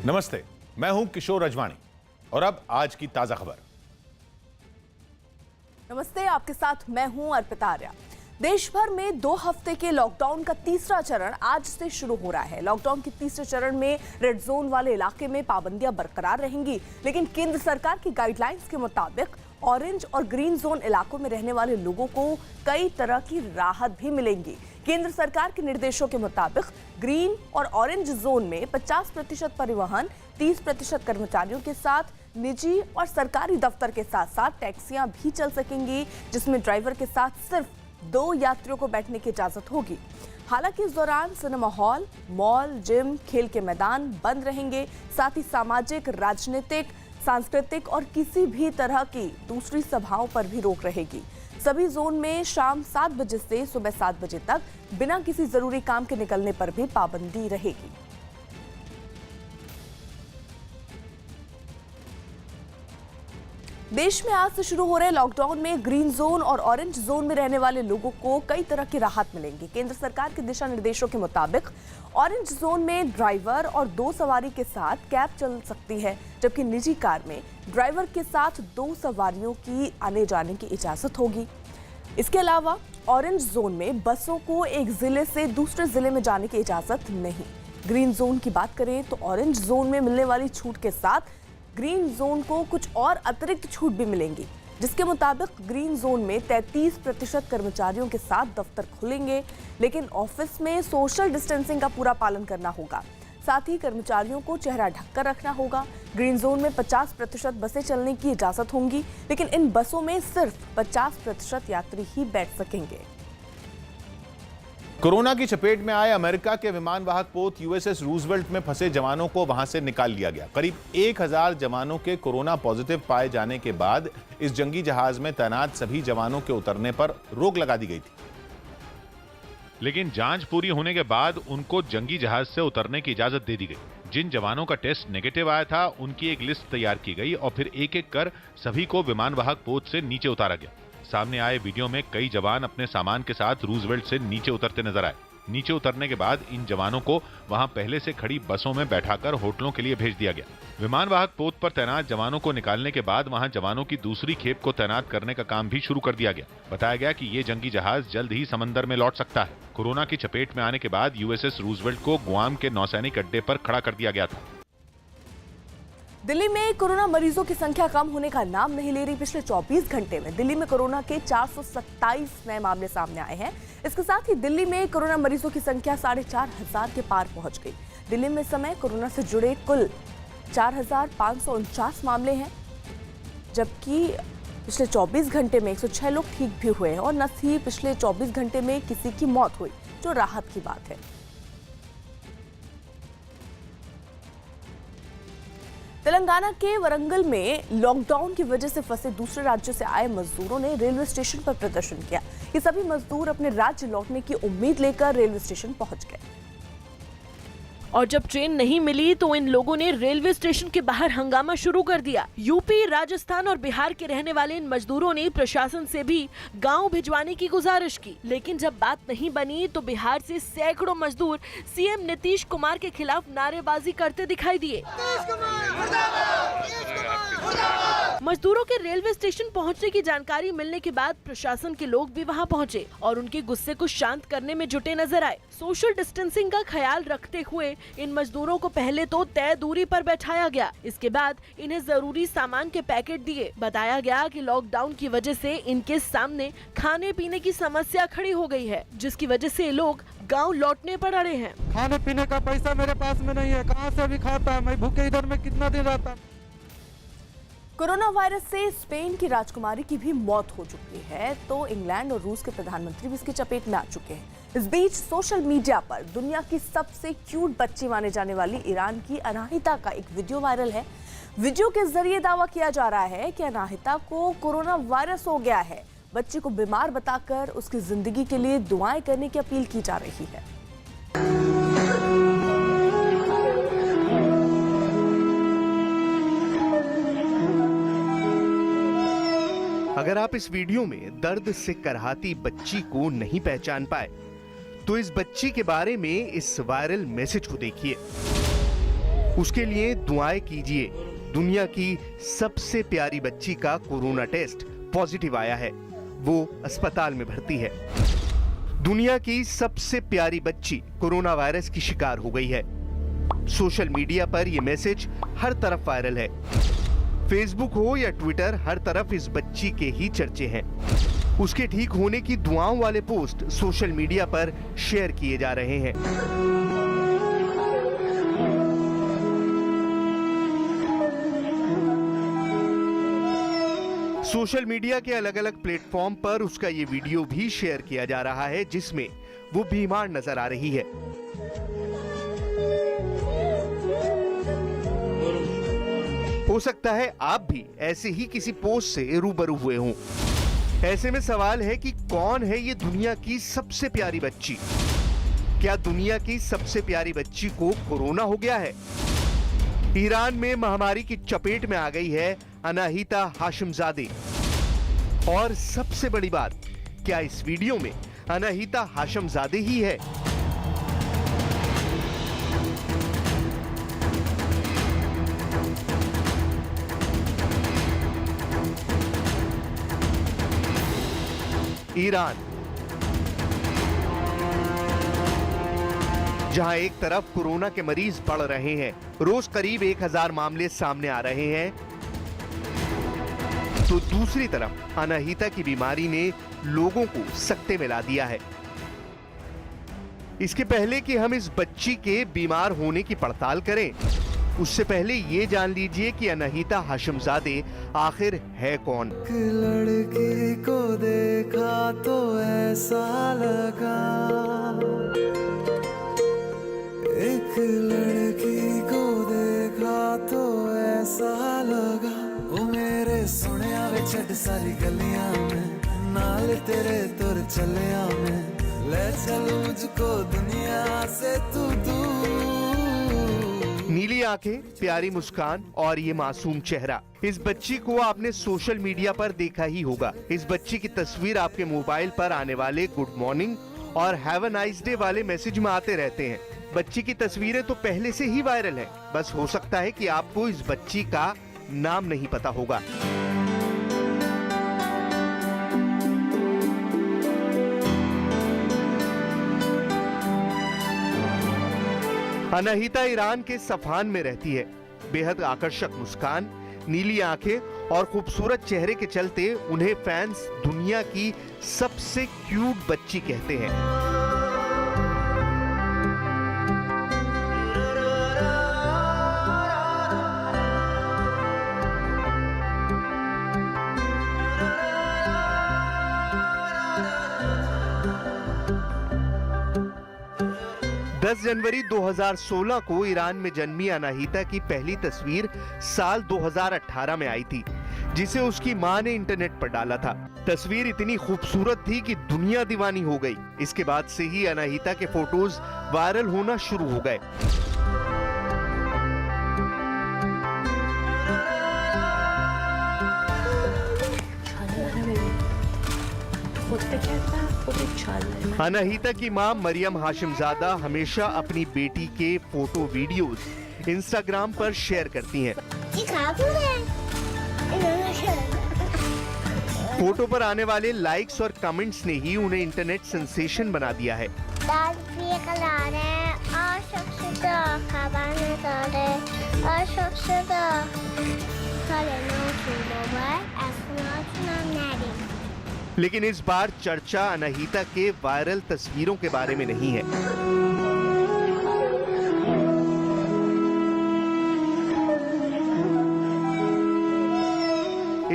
नमस्ते, मैं हूं किशोर अजवाणी और अब आज की ताजा खबर। नमस्ते, आपके साथ मैं हूं अर्पिता आर्या। देश भर में 2 हफ्ते के लॉकडाउन का तीसरा चरण आज से शुरू हो रहा है। लॉकडाउन के तीसरे चरण में रेड जोन वाले इलाके में पाबंदियां बरकरार रहेंगी, लेकिन केंद्र सरकार की गाइडलाइंस के मुताबिक ऑरेंज और ग्रीन जोन इलाकों में रहने वाले लोगों को कई तरह की राहत भी मिलेंगी। केंद्र सरकार के निर्देशों के मुताबिक ग्रीन और ऑरेंज जोन में 50% परिवहन, 30% कर्मचारियों के साथ निजी और सरकारी दफ्तर के साथ साथ टैक्सियां भी चल सकेंगी, जिसमें ड्राइवर के साथ सिर्फ 2 यात्रियों को बैठने की इजाजत होगी। हालांकि इस दौरान सिनेमा हॉल, मॉल, जिम, खेल के मैदान बंद रहेंगे। साथ ही सामाजिक, राजनीतिक, सांस्कृतिक और किसी भी तरह की दूसरी सभाओं पर भी रोक रहेगी। सभी जोन में शाम 7 बजे से सुबह 7 बजे तक बिना किसी जरूरी काम के निकलने पर भी पाबंदी रहेगी। देश में आज से शुरू हो रहे लॉकडाउन में ग्रीन जोन और ऑरेंज जोन में रहने वाले लोगों को कई तरह की राहत मिलेंगी। केंद्र सरकार के दिशा निर्देशों के मुताबिक ऑरेंज जोन में ड्राइवर और 2 सवारी के साथ कैब चल सकती है, जबकि निजी कार में ड्राइवर के साथ 2 सवारियों की आने जाने की इजाजत होगी। इसके अलावा ऑरेंज जोन में बसों को एक जिले से दूसरे जिले में जाने की इजाजत नहीं। ग्रीन जोन की बात करें तो ऑरेंज जोन में मिलने वाली छूट के साथ ग्रीन जोन को कुछ और अतिरिक्त छूट भी मिलेंगी, जिसके मुताबिक ग्रीन जोन में 33% कर्मचारियों के साथ दफ्तर खुलेंगे, लेकिन ऑफिस में सोशल डिस्टेंसिंग का पूरा पालन करना होगा। साथ ही कर्मचारियों को चेहरा ढककर रखना होगा। ग्रीन जोन में 50% बसें चलने की इजाजत होगी, लेकिन इन बसों में सिर्फ 50% यात्री ही बैठ सकेंगे। कोरोना की चपेट में आए अमेरिका के विमान वाहक पोत यूएसएस रूजवेल्ट में फंसे जवानों को वहां से निकाल लिया गया। करीब 1000 जवानों के कोरोना पॉजिटिव पाए जाने के बाद इस जंगी जहाज में तैनात सभी जवानों के उतरने पर रोक लगा दी गई थी, लेकिन जांच पूरी होने के बाद उनको जंगी जहाज से उतरने की इजाजत दे दी गई। जिन जवानों का टेस्ट नेगेटिव आया था, उनकी एक लिस्ट तैयार की गई और फिर एक एक कर सभी को विमान वाहक पोत से नीचे उतारा गया। सामने आए वीडियो में कई जवान अपने सामान के साथ रूजवेल्ट से नीचे उतरते नजर आए। नीचे उतरने के बाद इन जवानों को वहां पहले से खड़ी बसों में बैठाकर होटलों के लिए भेज दिया गया। विमान वाहक पोत पर तैनात जवानों को निकालने के बाद वहां जवानों की दूसरी खेप को तैनात करने का काम भी शुरू कर दिया गया। बताया गया कि ये जंगी जहाज जल्द ही समंदर में लौट सकता है। कोरोना की चपेट में आने के बाद यूएसएस रूजवेल्ट को गुआम के नौसैनिक अड्डे पर खड़ा कर दिया गया था। दिल्ली में कोरोना मरीजों की संख्या कम होने का नाम नहीं ले रही। पिछले 24 घंटे में दिल्ली में कोरोना के 427 नए मामले सामने आए हैं। इसके साथ ही दिल्ली में कोरोना मरीजों की संख्या 4500 के पार पहुंच गई। दिल्ली में इस समय कोरोना से जुड़े कुल 4549 मामले हैं, जबकि पिछले 24 घंटे में 106 लोग ठीक भी हुए हैं और न ही पिछले 24 घंटे में किसी की मौत हुई, जो राहत की बात है। तेलंगाना के वरंगल में लॉकडाउन की वजह से फंसे दूसरे राज्यों से आए मजदूरों ने रेलवे स्टेशन पर प्रदर्शन किया। ये सभी मजदूर अपने राज्य लौटने की उम्मीद लेकर रेलवे स्टेशन पहुंच गए और जब ट्रेन नहीं मिली तो इन लोगों ने रेलवे स्टेशन के बाहर हंगामा शुरू कर दिया। यूपी, राजस्थान और बिहार के रहने वाले इन मजदूरों ने प्रशासन से भी गांव भिजवाने की गुजारिश की, लेकिन जब बात नहीं बनी तो बिहार से सैकड़ों मजदूर सीएम नीतीश कुमार के खिलाफ नारेबाजी करते दिखाई दिए। मजदूरों के रेलवे स्टेशन पहुंचने की जानकारी मिलने के बाद प्रशासन के लोग भी वहां पहुंचे और उनके गुस्से को शांत करने में जुटे नजर आए। सोशल डिस्टेंसिंग का ख्याल रखते हुए इन मजदूरों को पहले तो तय दूरी पर बैठाया गया, इसके बाद इन्हें जरूरी सामान के पैकेट दिए। बताया गया कि लॉकडाउन की वजह से इनके सामने खाने पीने की समस्या खड़ी हो गई है, जिसकी वजह से लोग गांव लौटने पर अड़े हैं। खाने पीने का पैसा मेरे पास में नहीं है, कहां से अभी खाता है? मैं भूखे इधर में कितना दिन रहता। कोरोना वायरस से स्पेन की राजकुमारी की भी मौत हो चुकी है, तो इंग्लैंड और रूस के प्रधानमंत्री भी इसकी चपेट में आ चुके हैं। इस बीच सोशल मीडिया पर दुनिया की सबसे क्यूट बच्ची माने जाने वाली ईरान की अनाहिता का एक वीडियो वायरल है। वीडियो के जरिए दावा किया जा रहा है कि अनाहिता को कोरोना वायरस हो गया है। बच्ची को बीमार बताकर उसकी जिंदगी के लिए दुआएं करने की अपील की जा रही है। अगर आप इस वीडियो में दर्द से करहाती बच्ची को नहीं पहचान पाए तो इस बच्ची के बारे में इस वायरल मैसेज को देखिए। उसके लिए दुआएं कीजिए। दुनिया की सबसे प्यारी बच्ची का कोरोना टेस्ट पॉजिटिव आया है, वो अस्पताल में भर्ती है। दुनिया की सबसे प्यारी बच्ची कोरोना वायरस की शिकार हो गई है। सोशल मीडिया पर यह मैसेज हर तरफ वायरल है। फेसबुक हो या ट्विटर, हर तरफ इस बच्ची के ही चर्चे हैं। उसके ठीक होने की दुआओं वाले पोस्ट सोशल मीडिया पर शेयर किए जा रहे हैं। सोशल मीडिया के अलग अलग प्लेटफॉर्म पर उसका ये वीडियो भी शेयर किया जा रहा है, जिसमें वो बीमार नजर आ रही है। हो सकता है आप भी ऐसे ही किसी पोस्ट से रूबरू हुए हों। ऐसे में सवाल है कि कौन है ये दुनिया की सबसे प्यारी बच्ची? क्या दुनिया की सबसे प्यारी बच्ची को कोरोना हो गया है? ईरान में महामारी की चपेट में आ गई है अनाहिता हाशिमजादे। और सबसे बड़ी बात, क्या इस वीडियो में अनाहिता हाशिमजादे ही है? ईरान, जहां एक तरफ कोरोना के मरीज बढ़ रहे हैं, रोज करीब 1000 मामले सामने आ रहे हैं, तो दूसरी तरफ अनाहिता की बीमारी ने लोगों को सकते में ला दिया है। इसके पहले कि हम इस बच्ची के बीमार होने की पड़ताल करें, उससे पहले ये जान लीजिए कि अनाहिता हाशिमजादे आखिर है कौन। लड़की को देखा तो ऐसा लगा, एक लड़की को देखा तो ऐसा लगा, ओ मेरे सुनिया वे छड़ सारी गलियां में, नाल तेरे तुर चलिया में, ले चलूं मुझको दुनिया से तू दूर। नीली आंखें, प्यारी मुस्कान और ये मासूम चेहरा, इस बच्ची को आपने सोशल मीडिया पर देखा ही होगा। इस बच्ची की तस्वीर आपके मोबाइल पर आने वाले गुड मॉर्निंग और हैव अ नाइस डे वाले मैसेज में आते रहते हैं। बच्ची की तस्वीरें तो पहले से ही वायरल हैं, बस हो सकता है कि आपको इस बच्ची का नाम नहीं पता होगा। अनाहिता ईरान के सफान में रहती है। बेहद आकर्षक मुस्कान, नीली आंखें और खूबसूरत चेहरे के चलते उन्हें फैंस दुनिया की सबसे क्यूट बच्ची कहते हैं। 10 जनवरी 2016 को ईरान में जन्मी अनाहिता की पहली तस्वीर साल 2018 में आई थी, जिसे उसकी मां ने इंटरनेट पर डाला था। तस्वीर इतनी खूबसूरत थी कि दुनिया दीवानी हो गई। इसके बाद से ही अनाहिता के फोटोज वायरल होना शुरू हो गए। अनाहिता की मां मरियम हाशिमजादा हमेशा अपनी बेटी के फोटो वीडियोस इंस्टाग्राम पर शेयर करती हैं। फोटो पर आने वाले लाइक्स और कमेंट्स ने ही उन्हें इंटरनेट सेंसेशन बना दिया है। लेकिन इस बार चर्चा अनाहिता के वायरल तस्वीरों के बारे में नहीं है।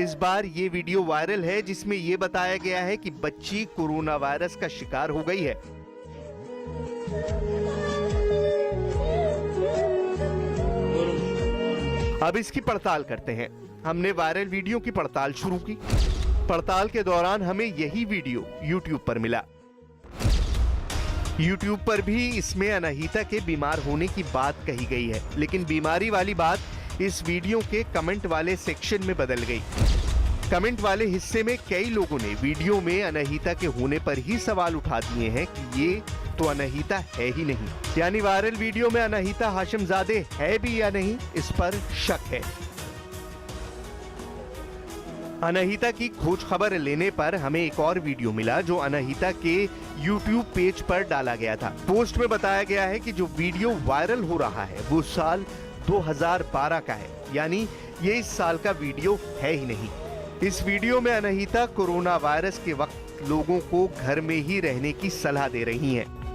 इस बार ये वीडियो वायरल है जिसमें ये बताया गया है कि बच्ची कोरोना वायरस का शिकार हो गई है। अब इसकी पड़ताल करते हैं। हमने वायरल वीडियो की पड़ताल शुरू की। पड़ताल के दौरान हमें यही वीडियो YouTube पर मिला। YouTube पर भी इसमें अनाहिता के बीमार होने की बात कही गई है, लेकिन बीमारी वाली बात इस वीडियो के कमेंट वाले सेक्शन में बदल गई। कमेंट वाले हिस्से में कई लोगों ने वीडियो में अनाहिता के होने पर ही सवाल उठा दिए हैं कि ये तो अनहिता है ही नहीं। यानी वायरल वीडियो में अनहिता हाशिमजादे है भी या नहीं, इस पर शक है। अनहिता की खोज खबर लेने पर हमें एक और वीडियो मिला जो अनहिता के YouTube पेज पर डाला गया था। पोस्ट में बताया गया है कि जो वीडियो वायरल हो रहा है वो साल 2012 का है, यानी ये इस साल का वीडियो है ही नहीं। इस वीडियो में अनहिता कोरोना वायरस के वक्त लोगों को घर में ही रहने की सलाह दे रही हैं।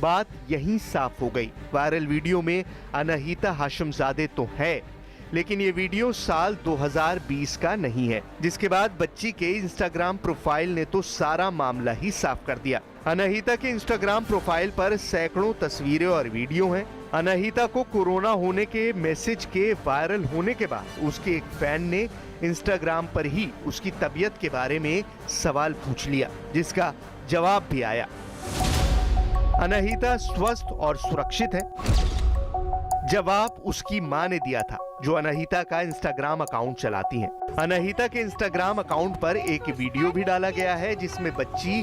बात यहीं साफ हो गई। वायरल वीडियो में अनहिता हाशिमजादे तो है, लेकिन ये वीडियो साल 2020 का नहीं है, जिसके बाद बच्ची के इंस्टाग्राम प्रोफाइल ने तो सारा मामला ही साफ कर दिया। अनहिता के इंस्टाग्राम प्रोफाइल पर सैकड़ों तस्वीरें और वीडियो हैं। अनहिता को कोरोना होने के मैसेज के वायरल होने के बाद उसके एक फैन ने इंस्टाग्राम पर ही उसकी तबीयत के बारे में सवाल पूछ लिया, जिसका जवाब भी आया। अनहिता स्वस्थ और सुरक्षित है। जवाब उसकी मां ने दिया था, जो अनहिता का इंस्टाग्राम अकाउंट चलाती हैं। अनहिता के इंस्टाग्राम अकाउंट पर एक वीडियो भी डाला गया है जिसमें बच्ची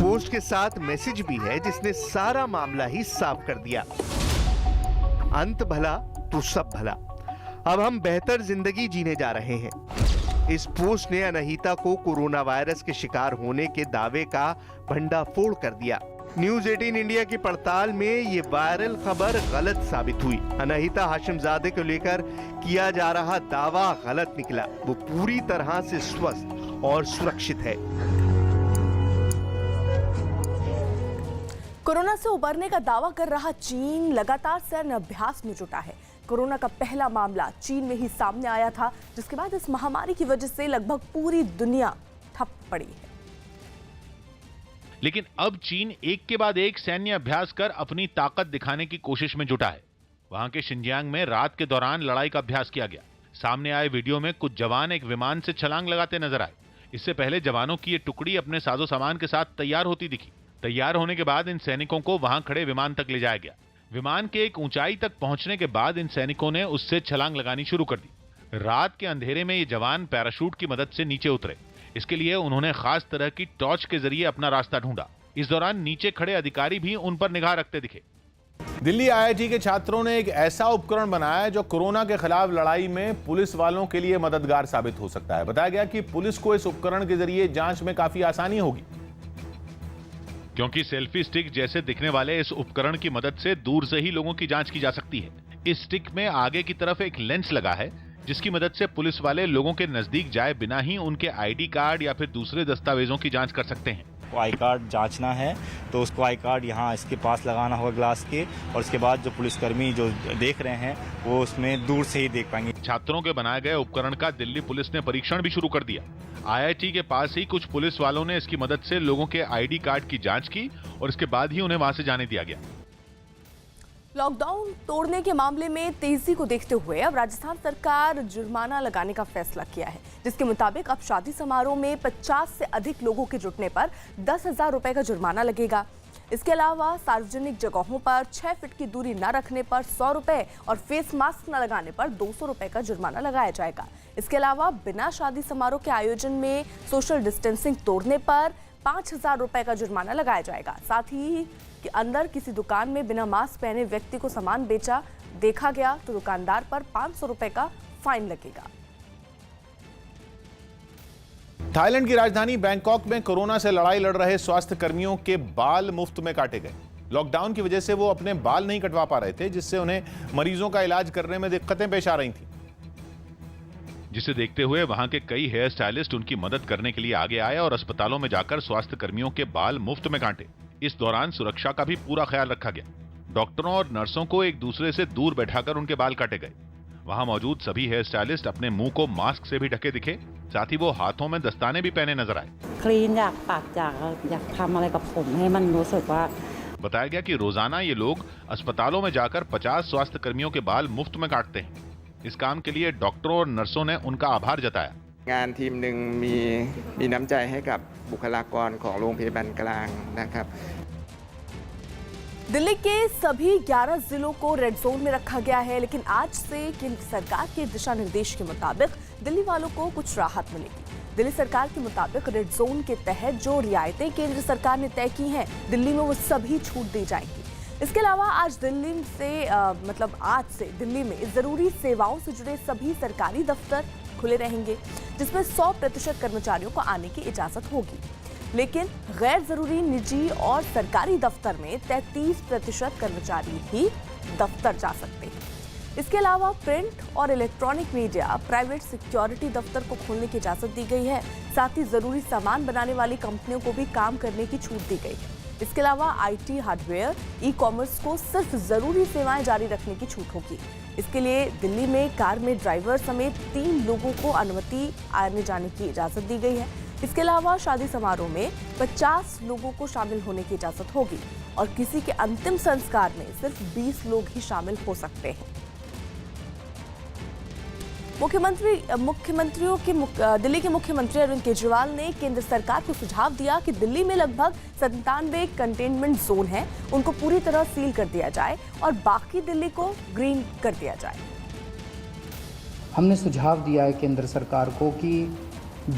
पोस्ट के साथ मैसेज भी है जिसने सारा मामला ही साफ कर दिया। अंत भला तो सब भला, अब हम बेहतर जिंदगी जीने जा रहे हैं। इस पोस्ट ने अनहिता को कोरोना वायरस के शिकार होने के दावे का भंडाफोड़ कर दिया। न्यूज 18 इंडिया की पड़ताल में ये वायरल खबर गलत साबित हुई। अनहिता हाशिमजादे को लेकर किया जा रहा दावा गलत निकला। वो पूरी तरह से स्वस्थ और सुरक्षित है। कोरोना से उबरने का दावा कर रहा चीन लगातार सैन्य अभ्यास में जुटा है। कोरोना का पहला मामला चीन में ही सामने आया था, जिसके बाद इस महामारी की वजह से लगभग पूरी दुनिया ठप पड़ी है। लेकिन अब चीन एक के बाद एक सैन्य अभ्यास कर अपनी ताकत दिखाने की कोशिश में जुटा है। वहां के शिनजियांग में रात के दौरान लड़ाई का अभ्यास किया गया। सामने आए वीडियो में कुछ जवान एक विमान से छलांग लगाते नजर आए। इससे पहले जवानों की ये टुकड़ी अपने साजो सामान के साथ तैयार होती दिखी। तैयार होने के बाद इन सैनिकों को वहां खड़े विमान तक ले जाया गया। विमान के एक ऊंचाई तक पहुंचने के बाद इन सैनिकों ने उससे छलांग लगानी शुरू कर दी। रात के अंधेरे में ये जवान पैराशूट की मदद से नीचे उतरे। इसके लिए उन्होंने खास तरह की टॉर्च के जरिए अपना रास्ता ढूंढा। इस दौरान नीचे खड़े अधिकारी भी उन पर निगाह रखते दिखे। दिल्ली आईआईटी के छात्रों ने एक ऐसा उपकरण बनाया जो कोरोना के खिलाफ लड़ाई में पुलिस वालों के लिए मददगार साबित हो सकता है। बताया गया कि पुलिस को इस उपकरण के जरिए जांच में काफी आसानी होगी, क्योंकि सेल्फी स्टिक जैसे दिखने वाले इस उपकरण की मदद से दूर से ही लोगों की जांच की जा सकती है। इस स्टिक में आगे की तरफ एक लेंस लगा है, जिसकी मदद से पुलिस वाले लोगों के नजदीक जाए बिना ही उनके आईडी कार्ड या फिर दूसरे दस्तावेजों की जांच कर सकते हैं। आई कार्ड जांचना है तो उसको आई कार्ड यहाँ इसके पास लगाना होगा ग्लास के, और उसके बाद जो पुलिसकर्मी जो देख रहे हैं वो उसमें दूर से ही देख पाएंगे। छात्रों के बनाए गए उपकरण का दिल्ली पुलिस ने परीक्षण भी शुरू कर दिया। आईआईटी के पास ही कुछ पुलिस वालों ने इसकी मदद से लोगों के आईडी कार्ड की जांच की और इसके बाद ही उन्हें वहां से जाने दिया गया। लॉकडाउन तोड़ने के मामले में तेजी को देखते हुए अब राजस्थान सरकार जुर्माना लगाने का फैसला किया है, जिसके मुताबिक अब शादी समारोह में 50 से अधिक लोगों के जुटने पर 10,000 रुपए का जुर्माना लगेगा। इसके अलावा सार्वजनिक जगहों पर 6 फीट की दूरी न रखने पर 100 रुपए और फेस मास्क न लगाने पर 200 रुपए का जुर्माना लगाया जाएगा। इसके अलावा बिना शादी समारोह के आयोजन में सोशल डिस्टेंसिंग तोड़ने पर 5,000 रुपए का जुर्माना लगाया जाएगा। साथ ही कि अंदर किसी दुकान में बिना मास्क पहने व्यक्ति को सामान बेचा देखा गया तो दुकानदार पर 500 रुपए का फाइन लगेगा। थाईलैंड की राजधानी बैंकॉक में कोरोना से लड़ाई लड़ रहे स्वास्थ्य कर्मियों के बाल मुफ्त में काटे गए। लॉकडाउन की वजह से वो अपने बाल नहीं कटवा पा रहे थे, जिससे उन्हें मरीजों का इलाज करने में दिक्कतें पेश आ रही थी। जिसे देखते हुए वहां के कई हेयर स्टाइलिस्ट उनकी मदद करने के लिए आगे आए और अस्पतालों में जाकर स्वास्थ्य कर्मियों के बाल मुफ्त में काटे। इस दौरान सुरक्षा का भी पूरा ख्याल रखा गया। डॉक्टरों और नर्सों को एक दूसरे से दूर बैठाकर उनके बाल काटे गए। वहां मौजूद सभी हेयर स्टाइलिस्ट अपने मुंह को मास्क से भी ढके दिखे, साथ ही वो हाथों में दस्ताने भी पहने नजर आए। बताया गया कि रोजाना ये लोग अस्पतालों में जाकर 50 स्वास्थ्य कर्मियों के बाल मुफ्त में काटते हैं। इस काम के लिए डॉक्टरों और नर्सों ने उनका आभार जताया। งานทีมหนึ่งมีน้ำใจให้กับบุคลากรของโรงพยาบาลกลางนะครับ दिल्ली के सभी 11 जिलों को रेड जोन में रखा गया है, लेकिन आज से केंद्र सरकार के दिशा निर्देश के मुताबिक दिल्ली वालों को कुछ राहत मिलेगी। दिल्ली सरकार के मुताबिक रेड जोन के तहत जो रियायतें केंद्र सरकार ने तय की हैं, दिल्ली में वो सभी छूट दी जाएंगी। इसके अलावा आज से दिल्ली में जरूरी सेवाओं से जुड़े सभी सरकारी दफ्तर खुले रहेंगे, जिसमें 100% कर्मचारियों को आने की इजाजत होगी। लेकिन गैर जरूरी निजी और सरकारी दफ्तर में 33% कर्मचारी ही दफ्तर जा सकते हैं। इसके अलावा प्रिंट और इलेक्ट्रॉनिक मीडिया, प्राइवेट सिक्योरिटी दफ्तर को खोलने की इजाजत दी गई है। साथ ही जरूरी सामान बनाने वाली कंपनियों को भी काम करने की छूट दी गई है। इसके अलावा IT, हार्डवेयर, ई-कॉमर्स को सिर्फ जरूरी सेवाएं जारी रखने की छूट होगी। इसके लिए दिल्ली में कार में ड्राइवर समेत 3 लोगों को अनुमति आने जाने की इजाजत दी गई है। इसके अलावा शादी समारोह में 50 लोगों को शामिल होने की इजाजत होगी और किसी के अंतिम संस्कार में सिर्फ 20 लोग ही शामिल हो सकते हैं। दिल्ली के मुख्यमंत्री अरविंद केजरीवाल ने केंद्र सरकार को सुझाव दिया कि दिल्ली में लगभग 97 कंटेनमेंट जोन हैं, उनको पूरी तरह सील कर दिया जाए और बाकी दिल्ली को ग्रीन कर दिया जाए। हमने सुझाव दिया है केंद्र सरकार को कि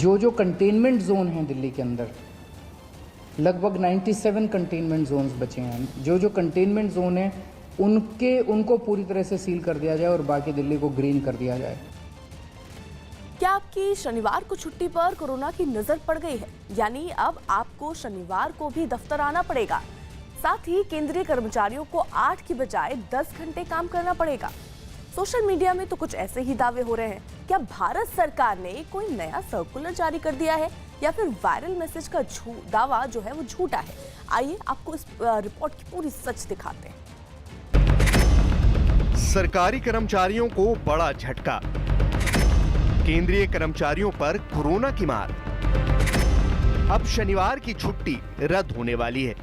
जो कंटेनमेंट जोन हैं दिल्ली के अंदर, लगभग 97 कंटेनमेंट जोन्स बचे हैं, जो कंटेनमेंट जोन है उनको पूरी तरह से सील कर दिया जाए और बाकी दिल्ली को ग्रीन कर दिया जाए। क्या आपकी शनिवार को छुट्टी पर कोरोना की नजर पड़ गई है? यानी अब आपको शनिवार को भी दफ्तर आना पड़ेगा। साथ ही केंद्रीय कर्मचारियों को 8 की बजाय 10 घंटे काम करना पड़ेगा। सोशल मीडिया में तो कुछ ऐसे ही दावे हो रहे हैं। क्या भारत सरकार ने कोई नया सर्कुलर जारी कर दिया है या फिर वायरल मैसेज का दावा जो है वो झूठा है? आइए आपको इस रिपोर्ट की पूरी सच दिखाते हैं। सरकारी कर्मचारियों को बड़ा झटका, केंद्रीय कर्मचारियों पर कोरोना की मार। अब शनिवार की छुट्टी रद्द होने वाली है,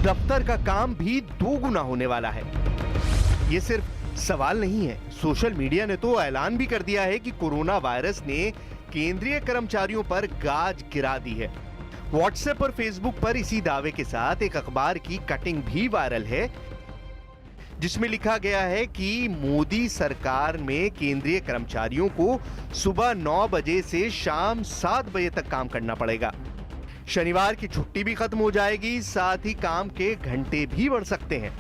दफ्तर का काम भी 2 गुना होने वाला है। ये सिर्फ सवाल नहीं है, सोशल मीडिया ने तो ऐलान भी कर दिया है कि कोरोना वायरस ने केंद्रीय कर्मचारियों पर गाज गिरा दी है। व्हाट्सएप और फेसबुक पर इसी दावे के साथ एक अखबार की कटिंग भी वायरल है, जिसमें लिखा गया है कि मोदी सरकार में केंद्रीय कर्मचारियों को सुबह 9 बजे से शाम 7 बजे तक काम करना पड़ेगा। शनिवार की छुट्टी भी खत्म हो जाएगी, साथ ही काम के घंटे भी बढ़ सकते हैं।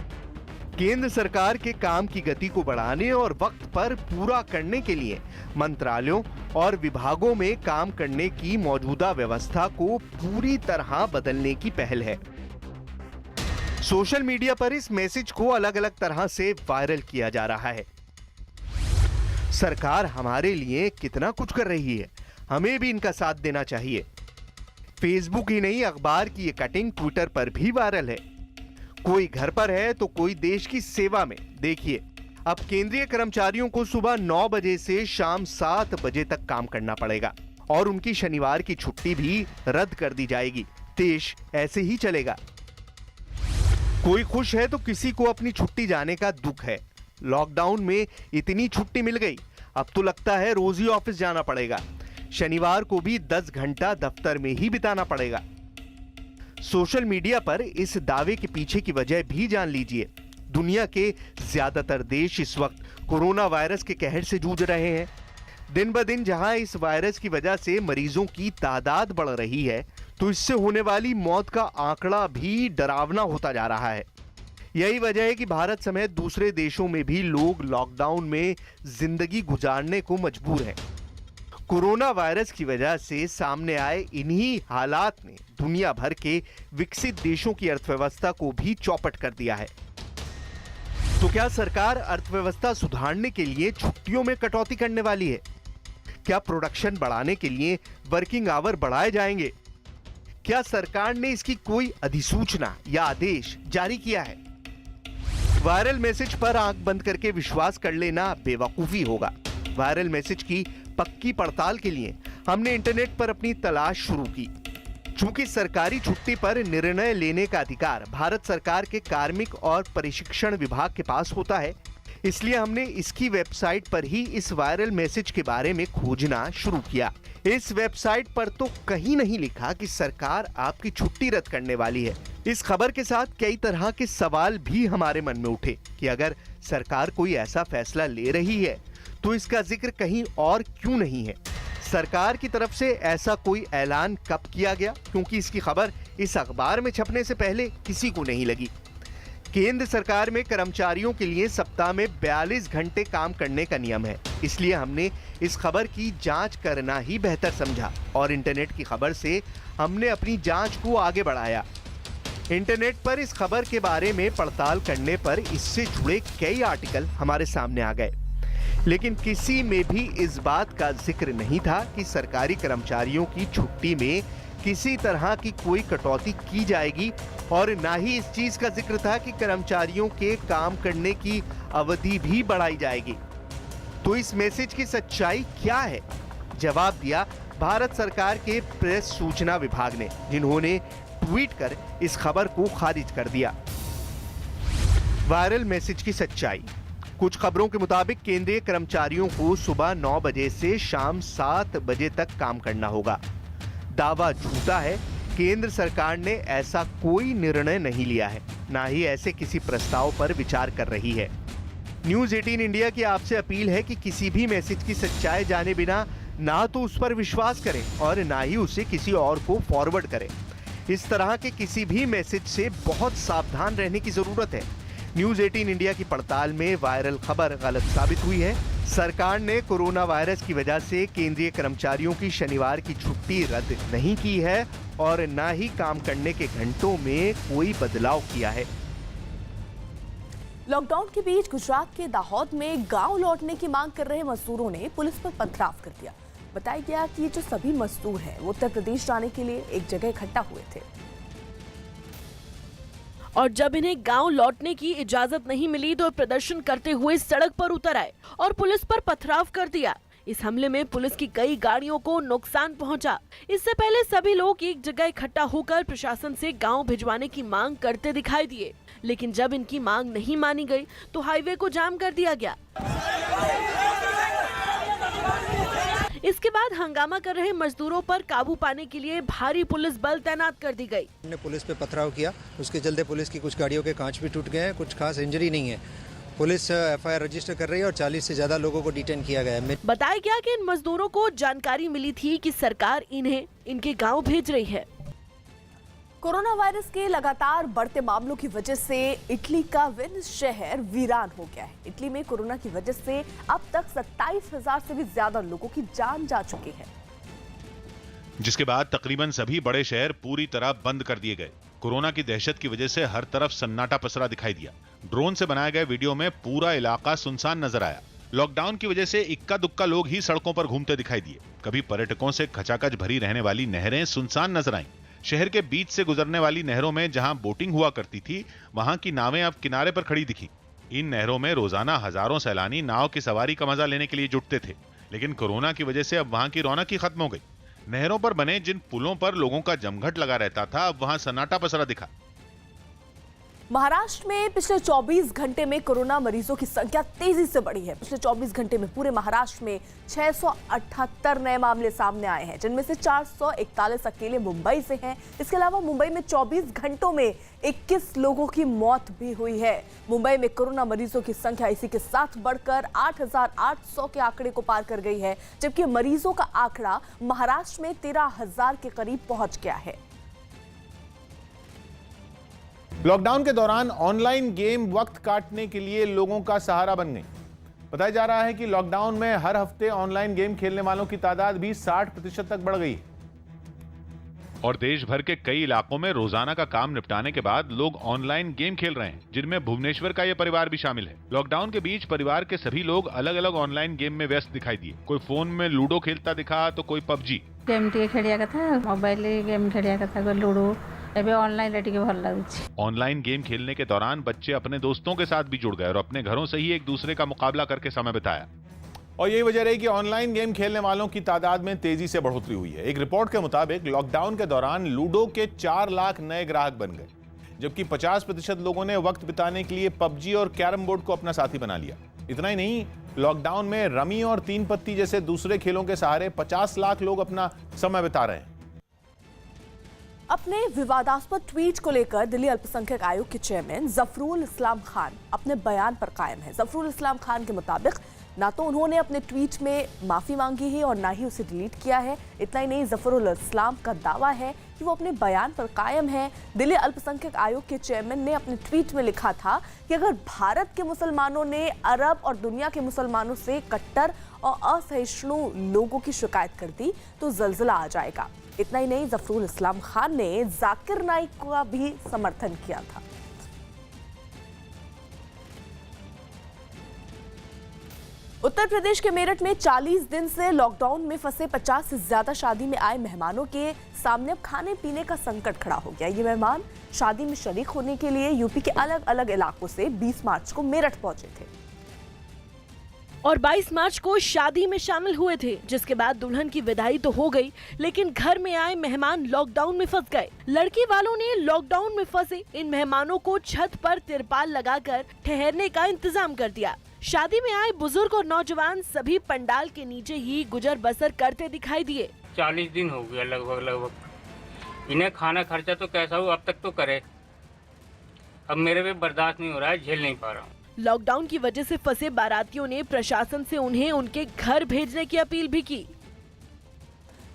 केंद्र सरकार के काम की गति को बढ़ाने और वक्त पर पूरा करने के लिए मंत्रालयों और विभागों में काम करने की मौजूदा व्यवस्था को पूरी तरह बदलने की पहल है। सोशल मीडिया पर इस मैसेज को अलग अलग तरह से वायरल किया जा रहा है। सरकार हमारे लिए कितना कुछ कर रही है, हमें भी इनका साथ देना चाहिए। फेसबुक ही नहीं, अखबार की ये कटिंग ट्विटर पर भी वायरल है। कोई घर पर है तो कोई देश की सेवा में। देखिए, अब केंद्रीय कर्मचारियों को सुबह 9 बजे से शाम 7 बजे तक काम करना पड़ेगा और उनकी शनिवार की छुट्टी भी रद्द कर दी जाएगी। देश ऐसे ही चलेगा। कोई खुश है तो किसी को अपनी छुट्टी जाने का दुख है। लॉकडाउन में इतनी छुट्टी मिल गई, अब तो लगता है रोज ही ऑफिस जाना पड़ेगा। शनिवार को भी 10 घंटा दफ्तर में ही बिताना पड़ेगा। सोशल मीडिया पर इस दावे के पीछे की वजह भी जान लीजिए। दुनिया के ज्यादातर देश इस वक्त कोरोना वायरस के कहर से जूझ रहे हैं। दिन ब दिन जहां इस वायरस की वजह से मरीजों की तादाद बढ़ रही है, तो इससे होने वाली मौत का आंकड़ा भी डरावना होता जा रहा है। यही वजह है कि भारत समेत दूसरे देशों में भी लोग लॉकडाउन में जिंदगी गुजारने को मजबूर हैं। कोरोना वायरस की वजह से सामने आए इन्हीं हालात ने दुनिया भर के विकसित देशों की अर्थव्यवस्था को भी चौपट कर दिया है। तो क्या सरकार अर्थव्यवस्था सुधारने के लिए छुट्टियों में कटौती करने वाली है? क्या प्रोडक्शन बढ़ाने के लिए वर्किंग आवर बढ़ाए जाएंगे? क्या सरकार ने इसकी कोई अधिसूचना या आदेश जारी किया है? वायरल मैसेज पर आंख बंद करके विश्वास कर लेना बेवकूफी होगा। वायरल मैसेज की पक्की पड़ताल के लिए हमने इंटरनेट पर अपनी तलाश शुरू की। चूंकि सरकारी छुट्टी पर निर्णय लेने का अधिकार भारत सरकार के कार्मिक और प्रशिक्षण विभाग के पास होता है, इसलिए हमने इसकी वेबसाइट पर ही इस वायरल मैसेज के बारे में खोजना शुरू किया। इस वेबसाइट पर तो कहीं नहीं लिखा कि सरकार आपकी छुट्टी रद्द करने वाली है। इस खबर के साथ कई तरह के सवाल भी हमारे मन में उठे कि अगर सरकार कोई ऐसा फैसला ले रही है तो इसका जिक्र कहीं और क्यों नहीं है। सरकार की तरफ से ऐसा कोई ऐलान कब किया गया, क्योंकि इसकी खबर इस अखबार में छपने से पहले किसी को नहीं लगी। केंद्र सरकार में कर्मचारियों के लिए सप्ताह में 42 घंटे काम करने का नियम है, इसलिए हमने इस खबर की जांच करना ही बेहतर समझा और इंटरनेट की खबर से हमने अपनी जांच को आगे बढ़ाया। इंटरनेट पर इस खबर के बारे में पड़ताल करने पर इससे जुड़े कई आर्टिकल हमारे सामने आ गए, लेकिन किसी में भी इस बात का जिक्र नहीं था कि सरकारी कर्मचारियों की छुट्टी में किसी तरह की कोई कटौती की जाएगी और ना ही इस चीज का जिक्र था कि कर्मचारियों के काम करने की अवधि भी बढ़ाई जाएगी। तो इस मैसेज की सच्चाई क्या है? जवाब दिया भारत सरकार के प्रेस सूचना विभाग ने, जिन्होंने ट्वीट कर इस खबर को खारिज कर दिया। वायरल मैसेज की सच्चाई। कुछ खबरों के मुताबिक केंद्रीय कर्मचारियों को सुबह 9 बजे से शाम 7 बजे तक काम करना होगा। दावा झूठा है। केंद्र सरकार ने ऐसा कोई निर्णय नहीं लिया है, ना ही ऐसे किसी प्रस्ताव पर विचार कर रही है। न्यूज़ 18 इंडिया की आपसे अपील है कि किसी भी मैसेज की सच्चाई जाने बिना ना तो उस पर विश्वास करें और ना ही उसे किसी और को फॉरवर्ड करें। इस तरह के किसी भी मैसेज से बहुत सावधान रहने की जरूरत है। न्यूज़ 18 इंडिया की पड़ताल में वायरल खबर गलत साबित हुई है। सरकार ने कोरोना वायरस की वजह से केंद्रीय कर्मचारियों की शनिवार की छुट्टी रद्द नहीं की है और न ही काम करने के घंटों में कोई बदलाव किया है। लॉकडाउन के बीच गुजरात के दाहोद में गांव लौटने की मांग कर रहे मजदूरों ने पुलिस पर पथराव कर दिया। बताया गया कि ये जो सभी मजदूर हैं वो उत्तर प्रदेश जाने के लिए एक जगह इकट्ठा हुए थे और जब इन्हें गांव लौटने की इजाजत नहीं मिली तो प्रदर्शन करते हुए सड़क पर उतर आए और पुलिस पर पथराव कर दिया। इस हमले में पुलिस की कई गाड़ियों को नुकसान पहुंचा। इससे पहले सभी लोग एक जगह इकट्ठा होकर प्रशासन से गांव भिजवाने की मांग करते दिखाई दिए, लेकिन जब इनकी मांग नहीं मानी गई तो हाईवे को जाम कर दिया गया। इसके बाद हंगामा कर रहे मजदूरों पर काबू पाने के लिए भारी पुलिस बल तैनात कर दी गई। हमने पुलिस पे पथराव किया, उसके चलते पुलिस की कुछ गाड़ियों के कांच भी टूट गए हैं, कुछ खास इंजरी नहीं है। पुलिस एफआईआर रजिस्टर कर रही है और 40 से ज्यादा लोगों को डिटेन किया गया है। बताया गया कि इन मजदूरों को जानकारी मिली थी कि सरकार इन्हें इनके गाँव भेज रही है। कोरोना वायरस के लगातार बढ़ते मामलों की वजह से इटली का वेनिस शहर वीरान हो गया है। इटली में कोरोना की वजह से अब तक 27,000 से भी ज्यादा लोगों की जान जा चुकी है, जिसके बाद तकरीबन सभी बड़े शहर पूरी तरह बंद कर दिए गए। कोरोना की दहशत की वजह से हर तरफ सन्नाटा पसरा दिखाई दिया। ड्रोन से बनाए गए वीडियो में पूरा इलाका सुनसान नजर आया। लॉकडाउन की वजह से इक्का दुक्का लोग ही सड़कों पर घूमते दिखाई दिए। कभी पर्यटकों से खचाखच भरी रहने वाली नहरें सुनसान नजर आईं। शहर के बीच से गुजरने वाली नहरों में जहां बोटिंग हुआ करती थी, वहां की नावें अब किनारे पर खड़ी दिखी। इन नहरों में रोजाना हजारों सैलानी नाव की सवारी का मजा लेने के लिए जुटते थे, लेकिन कोरोना की वजह से अब वहां की रौनक ही खत्म हो गई। नहरों पर बने जिन पुलों पर लोगों का जमघट लगा रहता था, अब वहां सन्नाटा पसरा दिखा। महाराष्ट्र में पिछले 24 घंटे में कोरोना मरीजों की संख्या तेजी से बढ़ी है। पिछले 24 घंटे में पूरे महाराष्ट्र में 678 नए मामले सामने आए हैं, जिनमें से 441 अकेले मुंबई से हैं। इसके अलावा मुंबई में 24 घंटों में 21 लोगों की मौत भी हुई है। मुंबई में कोरोना मरीजों की संख्या इसी के साथ बढ़कर 8,800 के आंकड़े को पार कर गई है, जबकि मरीजों का आंकड़ा महाराष्ट्र में 13,000 के करीब पहुंच गया है। लॉकडाउन के दौरान ऑनलाइन गेम वक्त काटने के लिए लोगों का सहारा बन गई। बताया जा रहा है कि लॉकडाउन में हर हफ्ते ऑनलाइन गेम खेलने वालों की तादाद भी 60% तक बढ़ गई और देश भर के कई इलाकों में रोजाना का काम निपटाने के बाद लोग ऑनलाइन गेम खेल रहे हैं, जिनमें भुवनेश्वर का यह परिवार भी शामिल है। लॉकडाउन के बीच परिवार के सभी लोग अलग अलग ऑनलाइन गेम में व्यस्त दिखाई दिए। कोई फोन में लूडो खेलता दिखा तो कोई पबजी। गेम खेलिया कथा, मोबाइल गेम खेलिया कथा, लूडो ऑनलाइन भल लगुच। ऑनलाइन गेम खेलने के दौरान बच्चे अपने दोस्तों के साथ भी जुड़ गए और अपने घरों से ही एक दूसरे का मुकाबला करके समय बिताया। और यही वजह रही कि ऑनलाइन गेम खेलने वालों की तादाद में तेजी से बढ़ोतरी हुई है। एक रिपोर्ट के मुताबिक लॉकडाउन के दौरान लूडो के 4 लाख नए ग्राहक बन गए, जबकि 50% लोगों ने वक्त बिताने के लिए पबजी और कैरम बोर्ड को अपना साथी बना लिया। इतना ही नहीं, लॉकडाउन में रमी और तीन पत्ती जैसे दूसरे खेलों के सहारे 50 लाख लोग अपना समय बिता रहे हैं। अपने विवादास्पद ट्वीट को लेकर दिल्ली अल्पसंख्यक आयोग के चेयरमैन जफरुल इस्लाम खान अपने बयान पर कायम है। जफरुल इस्लाम खान के मुताबिक ना तो उन्होंने अपने ट्वीट में माफी मांगी है और ना ही उसे डिलीट किया है। इतना ही नहीं, जफरुल इस्लाम का दावा है कि वो अपने बयान पर कायम है। दिल्ली अल्पसंख्यक आयोग के चेयरमैन ने अपने ट्वीट में लिखा था कि अगर भारत के मुसलमानों ने अरब और दुनिया के मुसलमानों से कट्टर और असहिष्णु लोगों की शिकायत कर दी तो जल्जला आ जाएगा। इतना ही नहीं, जफरुल इस्लाम खान ने जाकिर नाइक का भी समर्थन किया था। उत्तर प्रदेश के मेरठ में 40 दिन से लॉकडाउन में फंसे 50 से ज्यादा शादी में आए मेहमानों के सामने अब खाने पीने का संकट खड़ा हो गया। ये मेहमान शादी में शरीक होने के लिए यूपी के अलग अलग इलाकों से 20 मार्च को मेरठ पहुंचे थे और 22 मार्च को शादी में शामिल हुए थे, जिसके बाद दुल्हन की विदाई तो हो गई, लेकिन घर में आए मेहमान लॉकडाउन में फंस गए। लड़की वालों ने लॉकडाउन में फंसे इन मेहमानों को छत पर तिरपाल लगाकर ठहरने का इंतजाम कर दिया। शादी में आए बुजुर्ग और नौजवान सभी पंडाल के नीचे ही गुजर बसर करते दिखाई दिए। 40 दिन हो गया लगभग। इन्हें खाना खर्चा तो कैसा हो अब तक तो करे, अब मेरे पे बर्दाश्त नहीं हो रहा है, झेल नहीं पा रहा हूँ। लॉकडाउन की वजह से फंसे बारातियों ने प्रशासन से उन्हें उनके घर भेजने की अपील भी की।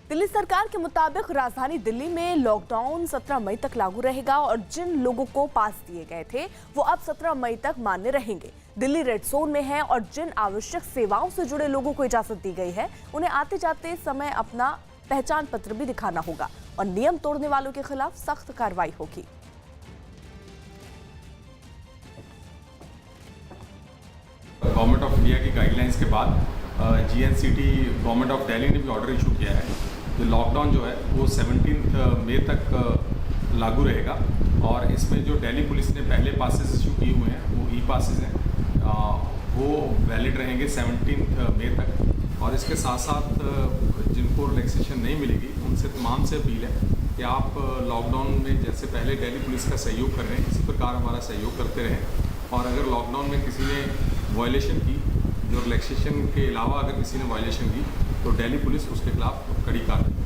दिल्ली सरकार के मुताबिक राजधानी दिल्ली में लॉकडाउन 17 मई तक लागू रहेगा और जिन लोगों को पास दिए गए थे वो अब 17 मई तक मान्य रहेंगे। दिल्ली रेड जोन में है और जिन आवश्यक सेवाओं से जुड़े लोगों को इजाजत दी गई है उन्हें आते जाते समय अपना पहचान पत्र भी दिखाना होगा और नियम तोड़ने वालों के खिलाफ सख्त कार्रवाई होगी। गवर्नमेंट ऑफ इंडिया की गाइडलाइंस के बाद GNCT गवर्नमेंट ऑफ दिल्ली ने भी ऑर्डर इशू किया है कि लॉकडाउन जो है वो 17 मई तक लागू रहेगा और इसमें जो दिल्ली पुलिस ने पहले पासेस इशू किए हुए हैं वो ई-पासेस हैं, वो वैलिड रहेंगे 17 मई तक। और इसके साथ साथ जिनको रिलैक्सेशन नहीं मिलेगी उनसे तमाम से अपील है कि आप लॉकडाउन में जैसे पहले दिल्ली पुलिस का सहयोग कर रहे हैं इसी प्रकार हमारा सहयोग करते रहें और अगर लॉकडाउन में किसी ने वायलेशन की, जो रिलैक्सेशन के अलावा अगर किसी ने वायलेशन की तो दिल्ली पुलिस उसके खिलाफ कड़ी कार्रवाई